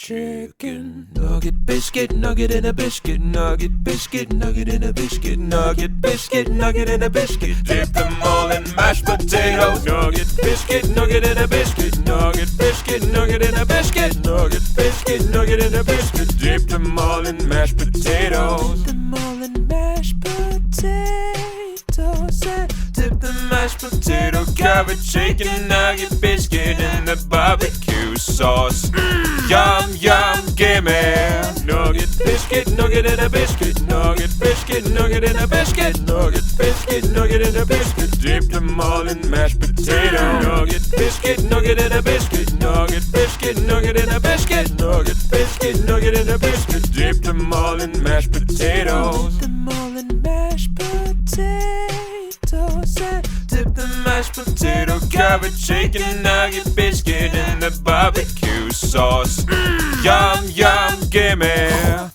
Chicken nugget, biscuit nugget and a biscuit nugget, biscuit nugget and a biscuit nugget, biscuit nugget and a biscuit. Dip them all in mashed potatoes. Nugget, biscuit nugget and a biscuit nugget, biscuit nugget and a biscuit nugget, biscuit nugget and a biscuit. Dip them all in mashed potatoes. Dip them all in mashed potatoes. Dip the mashed potato, carrot, chicken nugget, biscuit in the barbecue sauce. Yum, yum, gimme. Nugget, biscuit, nugget and a biscuit. Nugget, biscuit, nugget and a biscuit. Nugget, biscuit, nugget and a biscuit. Dip them all in mashed potato. Nugget, biscuit, nugget and a biscuit. Nugget, biscuit, nugget and a biscuit. Nugget, biscuit, nugget and a biscuit. Dip them all in mashed potatoes. Dip them all in mashed potatoes. Dip the mashed potato, carrot, chicken nugget, biscuit in the barbecue sauce. Yum, yum, gimme.